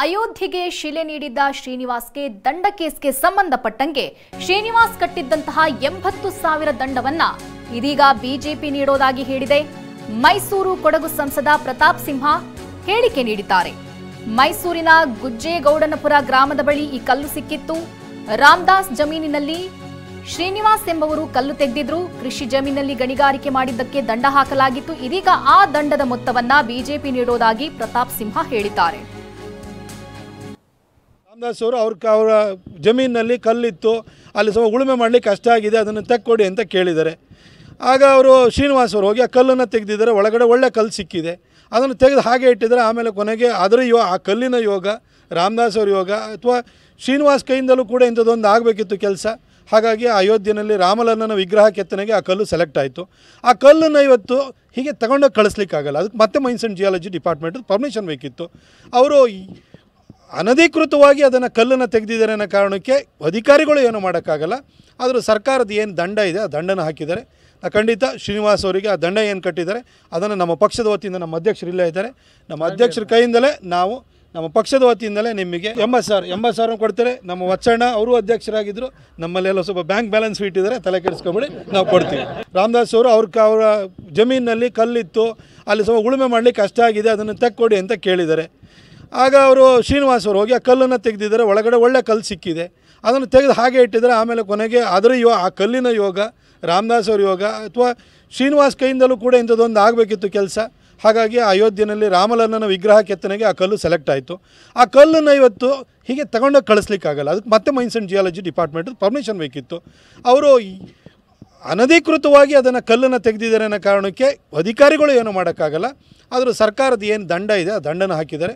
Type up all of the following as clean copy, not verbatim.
ಅಯೋಧ್ಯೆಗೆ ಶಿಲೆ ನೀಡಿದ್ದ ಶ್ರೀನಿವಾಸ್ಗೆ ದಂಡ ಕೇಸ್ಗೆ ಸಂಬಂಧಪಟ್ಟಂಗೆ ಶ್ರೀನಿವಾಸ್ ಕಟ್ಟಿದ್ದಂತಹ 80,000 ದಂಡವನ್ನ ಇದೀಗ ಬಿಜೆಪಿ ನೀಡೋದಾಗಿ ಹೇಳಿದೆ. ಮೈಸೂರು ಕೊಡಗು ಸಂಸದ ಪ್ರತಾಪ್ ಸಿಂಹ ಹೇಳಿಕೆ ನೀಡಿದ್ದಾರೆ. ಮೈಸೂರಿನ ಗುಜ್ಜೇಗೌಡನಪುರ ಗ್ರಾಮದ ಬಳಿ ಈ ಕಲ್ಲು ಸಿಕ್ಕಿತ್ತು. ರಾಮದಾಸ್ ಜಮೀನಿನಲ್ಲಿ ಶ್ರೀನಿವಾಸ್ ಎಂಬವರು ಕಲ್ಲು ತೆಗೆದಿದ್ರು. ಕೃಷಿ ಜಮೀನಿನಲ್ಲಿ ಗಣಿಗಾರಿಕೆ ಮಾಡಿದ್ದಕ್ಕೆ ದಂಡ ಹಾಕಲಾಗಿತ್ತು. ಇದೀಗ ಆ ದಂಡದ ಮೊತ್ತವನ್ನ ಬಿಜೆಪಿ ನೀಡೋದಾಗಿ ಪ್ರತಾಪ್ ಸಿಂಹ ಹೇಳಿದ್ದಾರೆ. ರಾಮದಾಸ್ ಅವರು ಅವರ ಜಮೀನಿನಲ್ಲಿ ಕಲ್ಲಿತ್ತು, ಅಲ್ಲಿ ಸ್ವಲ್ಪ ಉಳುಮೆ ಮಾಡಲಿಕ್ಕೆ ಕಷ್ಟ ಆಗಿದೆ, ಅದನ್ನು ತೆಕ್ಕೊಡಿ ಅಂತ ಕೇಳಿದ್ದಾರೆ. ಆಗ ಅವರು ಶ್ರೀನಿವಾಸ್ ಅವರು ಹೋಗಿ ಆ ಕಲ್ಲನ್ನು ತೆಗೆದಿದ್ದಾರೆ. ಒಳಗಡೆ ಒಳ್ಳೆ ಕಲ್ಲು ಸಿಕ್ಕಿದೆ, ಅದನ್ನು ತೆಗೆದು ಹಾಗೆ ಇಟ್ಟಿದ್ದಾರೆ. ಆಮೇಲೆ ಕೊನೆಗೆ ಅದರ ಆ ಕಲ್ಲಿನ ಯೋಗ, ರಾಮದಾಸ್ ಅವ್ರ ಯೋಗ ಅಥವಾ ಶ್ರೀನಿವಾಸ್ ಕೈಯಿಂದಲೂ ಕೂಡ ಇಂಥದ್ದೊಂದು ಆಗಬೇಕಿತ್ತು ಕೆಲಸ. ಹಾಗಾಗಿ ಅಯೋಧ್ಯೆಯಲ್ಲಿ ರಾಮಲಲ್ಲನ ವಿಗ್ರಹ ಕೆತ್ತನೆಗೆ ಆ ಕಲ್ಲು ಸೆಲೆಕ್ಟ್ ಆಯಿತು. ಆ ಕಲ್ಲನ್ನು ಇವತ್ತು ಹೀಗೆ ತಗೊಂಡೋಗಿ ಕಳಿಸ್ಲಿಕ್ಕಾಗಲ್ಲ. ಅದಕ್ಕೆ ಮತ್ತೆ mains and geology department permission ಬೇಕಿತ್ತು. ಅವರು ಅನಧಿಕೃತವಾಗಿ ಅದನ್ನು ಕಲ್ಲನ್ನು ತೆಗೆದಿದ್ದಾರೆ ಅನ್ನೋ ಕಾರಣಕ್ಕೆ ಅಧಿಕಾರಿಗಳು ಏನೂ ಮಾಡೋಕ್ಕಾಗಲ್ಲ. ಆದರೂ ಸರ್ಕಾರದ ಏನು ದಂಡ ಇದೆ ಆ ದಂಡನ ಹಾಕಿದ್ದಾರೆ. ಖಂಡಿತ ಶ್ರೀನಿವಾಸ್ ಅವರಿಗೆ ಆ ದಂಡ ಏನು ಕಟ್ಟಿದ್ದಾರೆ ಅದನ್ನು ನಮ್ಮ ಪಕ್ಷದ ವತಿಯಿಂದ ನಮ್ಮ ಅಧ್ಯಕ್ಷರು ಇಲ್ಲೇ ಇದ್ದಾರೆ, ನಮ್ಮ ಅಧ್ಯಕ್ಷರ ಕೈಯಿಂದಲೇ ನಾವು ನಮ್ಮ ಪಕ್ಷದ ವತಿಯಿಂದಲೇ ನಿಮಗೆ 80,000 ಕೊಡ್ತಾರೆ. ನಮ್ಮ ವಚ್ಚಣ್ಣ ಅವರು ಅಧ್ಯಕ್ಷರಾಗಿದ್ದರು, ನಮ್ಮಲ್ಲೆಲ್ಲ ಸ್ವಲ್ಪ ಬ್ಯಾಂಕ್ ಬ್ಯಾಲೆನ್ಸ್ ಇಟ್ಟಿದ್ದಾರೆ, ತಲೆ ಕೆಡಿಸ್ಕೊಬೇಡಿ, ನಾವು ಕೊಡ್ತೀವಿ. ರಾಮದಾಸ್ ಅವರು ಅವರ ಜಮೀನಿನಲ್ಲಿ ಕಲ್ಲಿತ್ತು, ಅಲ್ಲಿ ಸ್ವಲ್ಪ ಉಳುಮೆ ಮಾಡಲಿಕ್ಕೆ ಕಷ್ಟ ಆಗಿದೆ, ಅದನ್ನು ತೆಕ್ಕೊಡಿ ಅಂತ ಕೇಳಿದ್ದಾರೆ. ಆಗ ಅವರು ಶ್ರೀನಿವಾಸ್ ಅವರು ಹೋಗಿ ಆ ಕಲ್ಲನ್ನು ತೆಗೆದಿದ್ದಾರೆ. ಒಳಗಡೆ ಒಳ್ಳೆ ಕಲ್ಲು ಸಿಕ್ಕಿದೆ, ಅದನ್ನು ತೆಗೆದು ಹಾಗೆ ಇಟ್ಟಿದ್ದಾರೆ. ಆಮೇಲೆ ಕೊನೆಗೆ ಅದರ ಆ ಕಲ್ಲಿನ ಯೋಗ, ರಾಮದಾಸ್ ಅವ್ರ ಯೋಗ ಅಥವಾ ಶ್ರೀನಿವಾಸ್ ಕೈಯಿಂದಲೂ ಕೂಡ ಇಂಥದ್ದೊಂದು ಆಗಬೇಕಿತ್ತು ಕೆಲಸ. ಹಾಗಾಗಿ ಅಯೋಧ್ಯೆಯಲ್ಲಿ ರಾಮಲಲ್ಲನ ವಿಗ್ರಹ ಕೆತ್ತನೆಗೆ ಆ ಕಲ್ಲು ಸೆಲೆಕ್ಟ್ ಆಯಿತು. ಆ ಕಲ್ಲನ್ನು ಇವತ್ತು ಹೀಗೆ ತಗೊಂಡೋಗಿ ಕಳಿಸ್ಲಿಕ್ಕಾಗಲ್ಲ. ಅದಕ್ಕೆ ಮತ್ತೆ mains and geology department permission ಬೇಕಿತ್ತು. ಅವರು ಅನಧಿಕೃತವಾಗಿ ಅದನ್ನು ಕಲ್ಲನ್ನು ತೆಗೆದಿದ್ದಾರೆ ಅನ್ನೋ ಕಾರಣಕ್ಕೆ ಅಧಿಕಾರಿಗಳು ಏನೂ ಮಾಡೋಕ್ಕಾಗಲ್ಲ. ಆದರೂ ಸರ್ಕಾರದ ಏನು ದಂಡ ಇದೆ ಆ ದಂಡನ ಹಾಕಿದ್ದಾರೆ.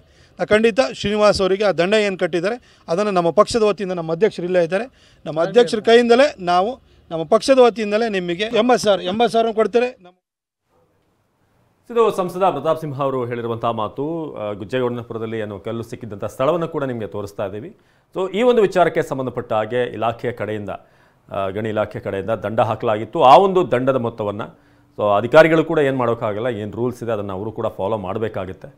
ಖಂಡಿತ ಶ್ರೀನಿವಾಸ್ ಅವರಿಗೆ ಆ ದಂಡ ಏನು ಕಟ್ಟಿದ್ದಾರೆ ಅದನ್ನು ನಮ್ಮ ಪಕ್ಷದ ವತಿಯಿಂದ ನಮ್ಮ ಅಧ್ಯಕ್ಷರು ಇಲ್ಲೇ ಇದ್ದಾರೆ, ನಮ್ಮ ಅಧ್ಯಕ್ಷರ ಕೈಯಿಂದಲೇ ನಾವು ನಮ್ಮ ಪಕ್ಷದ ವತಿಯಿಂದಲೇ ನಿಮಗೆ 80,000 ಕೊಡ್ತಾರೆ. ಇದು ಸಂಸದ ಪ್ರತಾಪ್ ಸಿಂಹ ಅವರು ಹೇಳಿರುವಂತಹ ಮಾತು. ಗುಜ್ಜೇಗೌಡನಪುರದಲ್ಲಿ ಏನು ಕಲ್ಲು ಸಿಕ್ಕಿದ್ದಂಥ ಸ್ಥಳವನ್ನು ಕೂಡ ನಿಮಗೆ ತೋರಿಸ್ತಾ ಇದ್ದೀವಿ. ಸೊ ಈ ಒಂದು ವಿಚಾರಕ್ಕೆ ಸಂಬಂಧಪಟ್ಟ ಹಾಗೆ ಇಲಾಖೆಯ ಕಡೆಯಿಂದ ಗಣಿ ಇಲಾಖೆ ಕಡೆಯಿಂದ ದಂಡ ಹಾಕಲಾಗಿತ್ತು. ಆ ಒಂದು ದಂಡದ ಮೊತ್ತವನ್ನು ಸೊ ಅಧಿಕಾರಿಗಳು ಕೂಡ ಏನು ಮಾಡೋಕ್ಕಾಗಲ್ಲ, ಏನು ರೂಲ್ಸ್ ಇದೆ ಅದನ್ನು ಅವರು ಕೂಡ ಫಾಲೋ ಮಾಡಬೇಕಾಗುತ್ತೆ.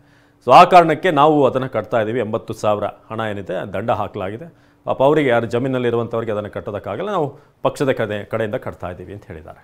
ಸೊ ಆ ಕಾರಣಕ್ಕೆ ನಾವು ಅದನ್ನು ಕಟ್ತಾ ಇದ್ದೀವಿ. 80,000 ಹಣ ಏನಿದೆ ದಂಡ ಹಾಕಲಾಗಿದೆ. ಪಾಪ ಅವರಿಗೆ ಯಾರು ಜಮೀನಲ್ಲಿರುವಂಥವ್ರಿಗೆ ಅದನ್ನು ಕಟ್ಟೋದಕ್ಕಾಗಲ್ಲ, ನಾವು ಪಕ್ಷದ ಕಡೆಯಿಂದ ಕಟ್ತಾ ಇದ್ದೀವಿ ಅಂತ ಹೇಳಿದ್ದಾರೆ.